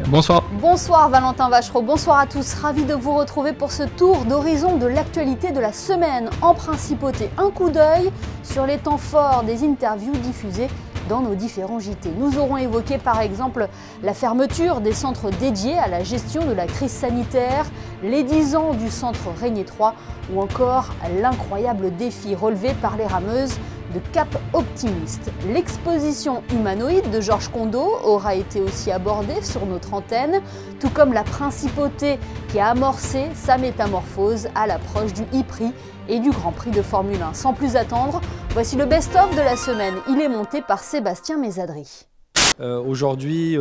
Bonsoir. Bonsoir Valentin Vachereau, bonsoir à tous. Ravi de vous retrouver pour ce tour d'horizon de l'actualité de la semaine. En principauté, un coup d'œil sur les temps forts des interviews diffusées dans nos différents JT. Nous aurons évoqué par exemple la fermeture des centres dédiés à la gestion de la crise sanitaire, les 10 ans du centre Régnier 3 ou encore l'incroyable défi relevé par les rameuses de Cap Optimiste. L'exposition humanoïde de Georges Condo aura été aussi abordée sur notre antenne, tout comme la principauté qui a amorcé sa métamorphose à l'approche du e-prix et du Grand Prix de Formule 1. Sans plus attendre, voici le best-of de la semaine. Il est monté par Sébastien Mésadry. Aujourd'hui,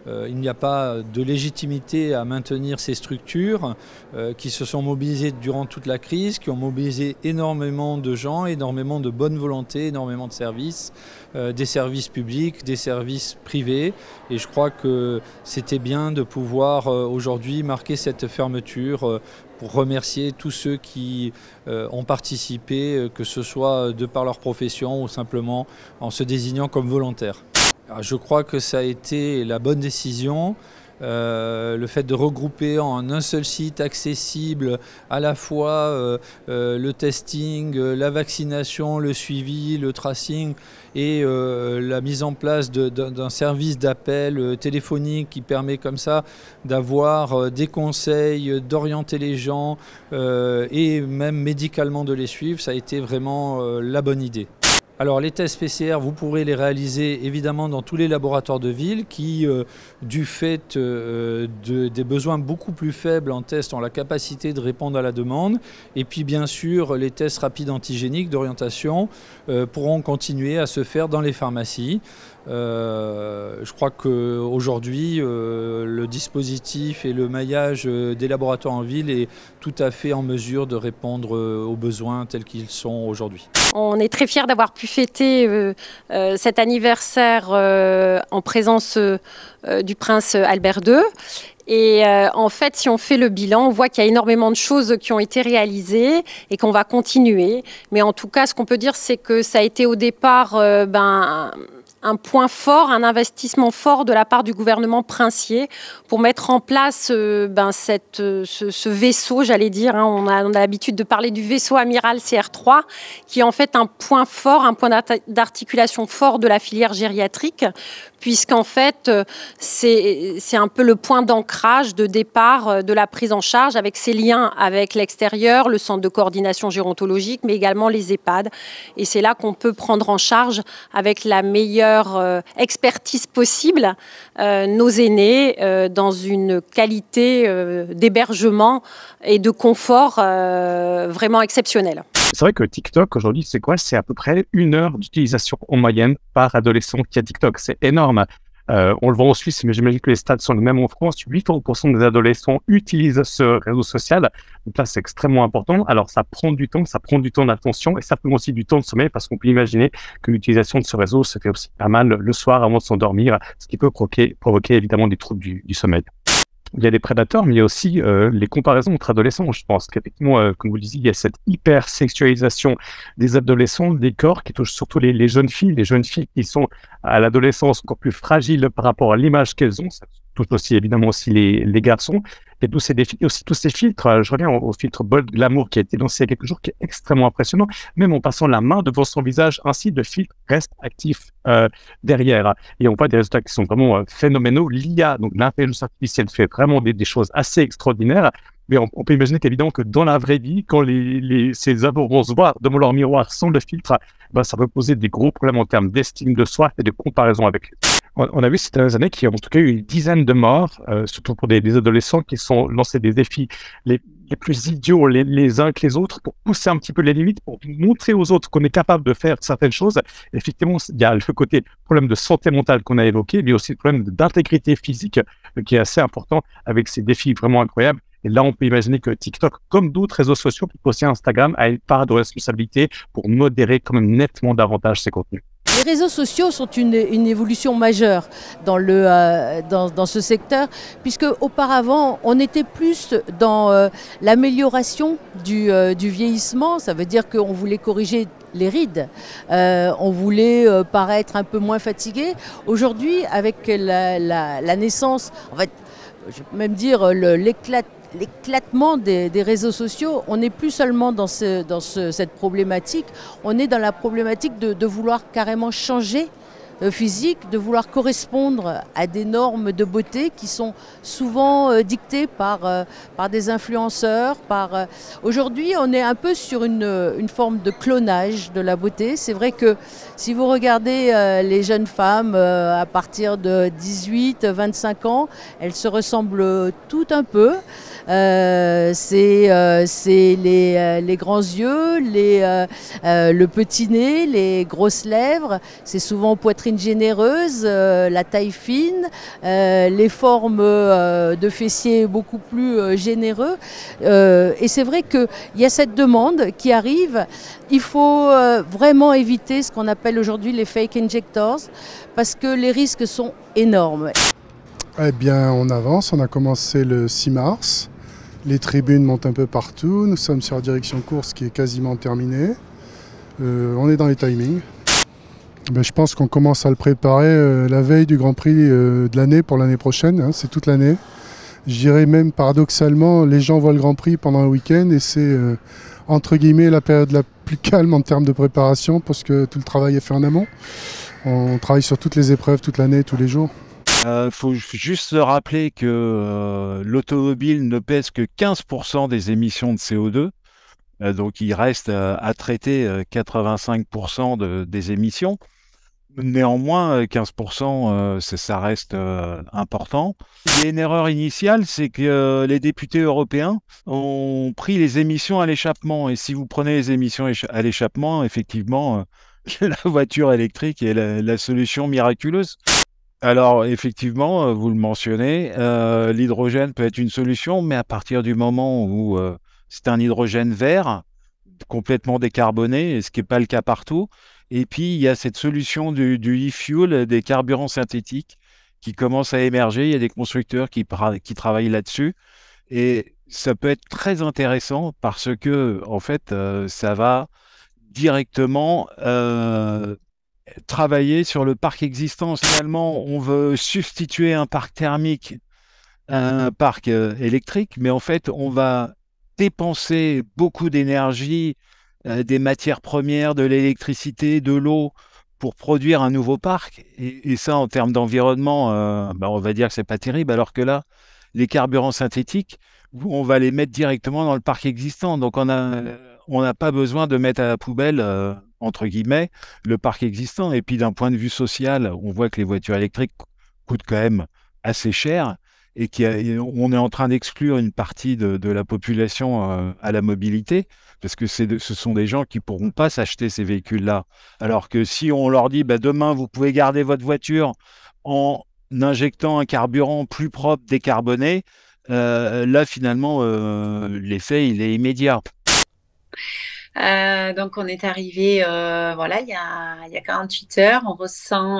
il n'y a pas de légitimité à maintenir ces structures qui se sont mobilisées durant toute la crise, qui ont mobilisé énormément de gens, énormément de bonne volonté, énormément de services, des services publics, des services privés. Et je crois que c'était bien de pouvoir aujourd'hui marquer cette fermeture pour remercier tous ceux qui ont participé, que ce soit de par leur profession ou simplement en se désignant comme volontaires. Alors, je crois que ça a été la bonne décision. Le fait de regrouper en un seul site accessible à la fois le testing, la vaccination, le suivi, le tracing et la mise en place d'un service d'appel téléphonique qui permet comme ça d'avoir des conseils, d'orienter les gens et même médicalement de les suivre, ça a été vraiment la bonne idée. Alors les tests PCR, vous pourrez les réaliser évidemment dans tous les laboratoires de ville qui, du fait des besoins beaucoup plus faibles en tests, ont la capacité de répondre à la demande. Et puis bien sûr, les tests rapides antigéniques d'orientation pourront continuer à se faire dans les pharmacies. Je crois qu'aujourd'hui, le dispositif et le maillage des laboratoires en ville est tout à fait en mesure de répondre aux besoins tels qu'ils sont aujourd'hui. On est très fiers d'avoir pu fêter cet anniversaire en présence du prince Albert II. Et en fait, si on fait le bilan, on voit qu'il y a énormément de choses qui ont été réalisées et qu'on va continuer. Mais en tout cas, ce qu'on peut dire, c'est que ça a été au départ un point fort, un investissement fort de la part du gouvernement princier pour mettre en place ce vaisseau, j'allais dire. On a l'habitude de parler du vaisseau amiral CR3, qui est en fait un point fort, un point d'articulation fort de la filière gériatrique, puisqu'en fait, c'est un peu le point d'ancrage, de départ de la prise en charge avec ses liens avec l'extérieur, le centre de coordination gérontologique, mais également les EHPAD. Et c'est là qu'on peut prendre en charge avec la meilleure expertise possible nos aînés dans une qualité d'hébergement et de confort vraiment exceptionnelle. C'est vrai que TikTok, aujourd'hui, c'est quoi? C'est à peu près 1 heure d'utilisation en moyenne par adolescent qui a TikTok. C'est énorme. On le voit en Suisse, mais j'imagine que les stats sont les mêmes en France. 80% des adolescents utilisent ce réseau social. Donc là, c'est extrêmement important. Alors, ça prend du temps d'attention et ça prend aussi du temps de sommeil parce qu'on peut imaginer que l'utilisation de ce réseau se fait aussi pas mal le soir avant de s'endormir, ce qui peut provoquer évidemment des troubles du sommeil. Il y a des prédateurs, mais il y a aussi les comparaisons entre adolescents. Je pense qu'effectivement, comme vous le disiez, il y a cette hypersexualisation des adolescents, des corps qui touchent surtout les jeunes filles qui sont à l'adolescence encore plus fragiles par rapport à l'image qu'elles ont. Ça touche aussi évidemment aussi les garçons. Et tous ces défis, aussi tous ces filtres. Je reviens au filtre Bold Glamour qui a été lancé il y a quelques jours, qui est extrêmement impressionnant. Même en passant la main devant son visage, ainsi le filtre reste actif derrière. Et on voit des résultats qui sont vraiment phénoménaux. L'IA, donc l'intelligence artificielle, fait vraiment des choses assez extraordinaires. Mais on peut imaginer qu'évidemment que dans la vraie vie, quand ces ados vont se voir devant leur miroir sans le filtre, ça peut poser des gros problèmes en termes d'estime de soi et de comparaison avec eux. On a vu ces dernières années qu'il y a en tout cas eu une dizaine de morts, surtout pour des adolescents qui sont lancés des défis les plus idiots les uns que les autres pour pousser un petit peu les limites, pour montrer aux autres qu'on est capable de faire certaines choses. Effectivement, il y a le côté problème de santé mentale qu'on a évoqué, mais aussi le problème d'intégrité physique qui est assez important avec ces défis vraiment incroyables. Et là, on peut imaginer que TikTok, comme d'autres réseaux sociaux, puis aussi Instagram, a une part de responsabilité pour modérer quand même nettement davantage ces contenus. Les réseaux sociaux sont une évolution majeure dans ce secteur, puisque auparavant, on était plus dans l'amélioration du vieillissement. Ça veut dire qu'on voulait corriger les rides, on voulait paraître un peu moins fatigué. Aujourd'hui, avec la naissance, en fait, je vais même dire l'éclatement des réseaux sociaux. On n'est plus seulement dans cette problématique, on est dans la problématique de vouloir carrément changer physique, de vouloir correspondre à des normes de beauté qui sont souvent dictées par des influenceurs. Aujourd'hui, on est un peu sur une forme de clonage de la beauté. C'est vrai que si vous regardez les jeunes femmes à partir de 18-25 ans, elles se ressemblent toutes un peu. C'est les grands yeux, le petit nez, les grosses lèvres. C'est souvent poitrine généreuse, la taille fine, les formes de fessiers beaucoup plus généreux. Et c'est vrai qu'il y a cette demande qui arrive. Il faut vraiment éviter ce qu'on appelle aujourd'hui les fake injectors parce que les risques sont énormes. Eh bien, on avance. On a commencé le 6 mars. Les tribunes montent un peu partout. Nous sommes sur la direction course qui est quasiment terminée. On est dans les timings. Je pense qu'on commence à le préparer la veille du Grand Prix de l'année pour l'année prochaine. Hein, c'est toute l'année. Je dirais même paradoxalement, les gens voient le Grand Prix pendant le week-end et c'est entre guillemets la période la plus calme en termes de préparation parce que tout le travail est fait en amont. On travaille sur toutes les épreuves toute l'année, tous les jours. Faut juste se rappeler que l'automobile ne pèse que 15% des émissions de CO2. Donc il reste à traiter 85% des émissions. Néanmoins, 15%, ça reste important. Il y a une erreur initiale, c'est que les députés européens ont pris les émissions à l'échappement. Et si vous prenez les émissions à l'échappement, effectivement, la voiture électrique est la solution miraculeuse. Alors, effectivement, vous le mentionnez, l'hydrogène peut être une solution, mais à partir du moment où c'est un hydrogène vert, complètement décarboné, ce qui n'est pas le cas partout. Et puis, il y a cette solution du e-fuel, des carburants synthétiques qui commencent à émerger. Il y a des constructeurs qui travaillent là-dessus. Et ça peut être très intéressant parce que, en fait, ça va directement travailler sur le parc existant. Finalement, on veut substituer un parc thermique à un parc électrique, mais en fait, on va dépenser beaucoup d'énergie, des matières premières, de l'électricité, de l'eau pour produire un nouveau parc. Et ça, en termes d'environnement, on va dire que c'est pas terrible, alors que là, les carburants synthétiques, on va les mettre directement dans le parc existant. Donc, on n'a pas besoin de mettre à la poubelle, entre guillemets, le parc existant. Et puis, d'un point de vue social, on voit que les voitures électriques coûtent quand même assez cher et qu'on est en train d'exclure une partie de la population à la mobilité parce que ce sont des gens qui ne pourront pas s'acheter ces véhicules-là. Alors que si on leur dit demain, vous pouvez garder votre voiture en injectant un carburant plus propre, décarboné, là, finalement, l'effet, il est immédiat. Donc, on est arrivé, il y a 48 heures. On ressent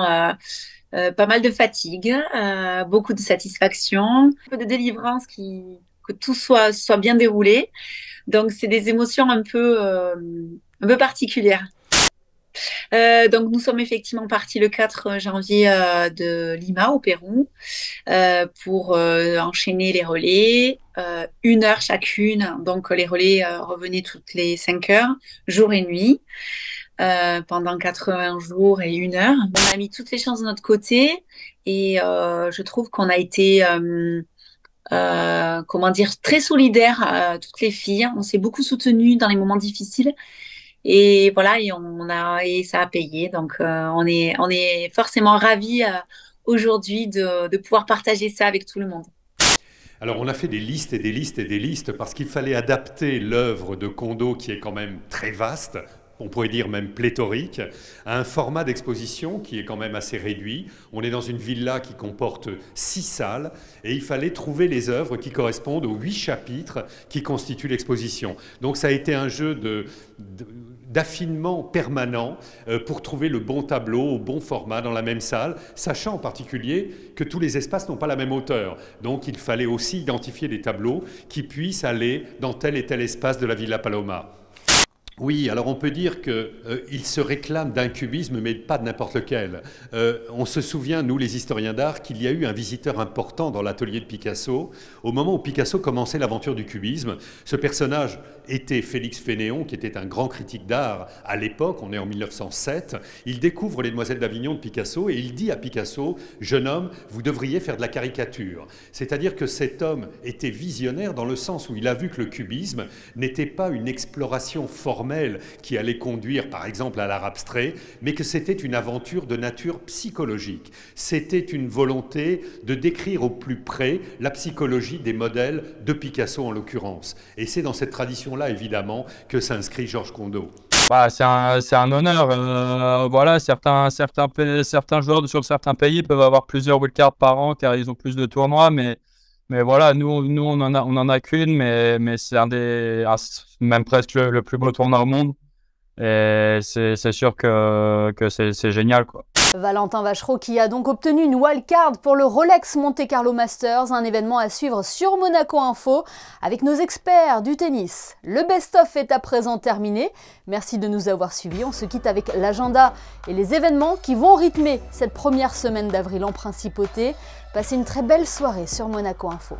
pas mal de fatigue, beaucoup de satisfaction, un peu de délivrance, que tout soit bien déroulé. Donc, c'est des émotions un peu particulières. Donc, nous sommes effectivement partis le 4 janvier de Lima, au Pérou, pour enchaîner les relais, 1 heure chacune. Donc, les relais revenaient toutes les 5 heures, jour et nuit, pendant 80 jours et 1 heure. On a mis toutes les chances de notre côté et je trouve qu'on a été... très solidaires, toutes les filles. On s'est beaucoup soutenues dans les moments difficiles. Et voilà, et ça a payé. Donc, on est forcément ravis aujourd'hui de pouvoir partager ça avec tout le monde. Alors, on a fait des listes et des listes et des listes parce qu'il fallait adapter l'œuvre de Kondo, qui est quand même très vaste, on pourrait dire même pléthorique, à un format d'exposition qui est quand même assez réduit. On est dans une villa qui comporte 6 salles et il fallait trouver les œuvres qui correspondent aux 8 chapitres qui constituent l'exposition. Donc ça a été un jeu d'affinement permanent pour trouver le bon tableau au bon format dans la même salle, sachant en particulier que tous les espaces n'ont pas la même hauteur. Donc il fallait aussi identifier des tableaux qui puissent aller dans tel et tel espace de la Villa Paloma. Oui, alors on peut dire qu'il se réclame d'un cubisme, mais pas de n'importe lequel. On se souvient, nous les historiens d'art, qu'il y a eu un visiteur important dans l'atelier de Picasso. Au moment où Picasso commençait l'aventure du cubisme, ce personnage était Félix Fénéon, qui était un grand critique d'art à l'époque, on est en 1907. Il découvre Les Demoiselles d'Avignon de Picasso et il dit à Picasso, « Jeune homme, vous devriez faire de la caricature ». C'est-à-dire que cet homme était visionnaire dans le sens où il a vu que le cubisme n'était pas une exploration formelle qui allait conduire par exemple à l'art abstrait, mais que c'était une aventure de nature psychologique. C'était une volonté de décrire au plus près la psychologie des modèles de Picasso en l'occurrence. Et c'est dans cette tradition-là évidemment que s'inscrit Georges Condo. Bah, c'est un honneur. Voilà, certains joueurs sur certains pays peuvent avoir plusieurs wildcards par an car ils ont plus de tournois, mais voilà, nous on en a qu'une, mais c'est même presque le plus beau tournoi au monde. Et c'est sûr que c'est génial, quoi. Valentin Vachereau qui a donc obtenu une wildcard pour le Rolex Monte Carlo Masters, un événement à suivre sur Monaco Info avec nos experts du tennis. Le best-of est à présent terminé. Merci de nous avoir suivis. On se quitte avec l'agenda et les événements qui vont rythmer cette première semaine d'avril en Principauté. Passez une très belle soirée sur Monaco Info.